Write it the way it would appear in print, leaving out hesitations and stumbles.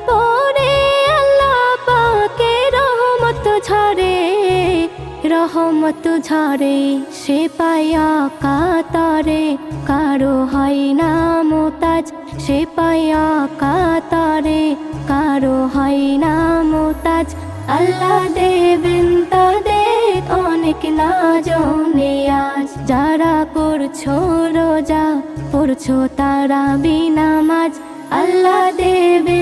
পরে আল্লাহ পাকে রহমত ঝরে সে পায়া কাতারে কারো হয় না মোতাজ সে পায়া কাতারে কারো হয় না মোতাজ আল্লাহ দেবেন তাদের অনেক না জনে আজ যারা করছো রোজা পড়ছো তারা বিনামাজ আল্লাহ দেবে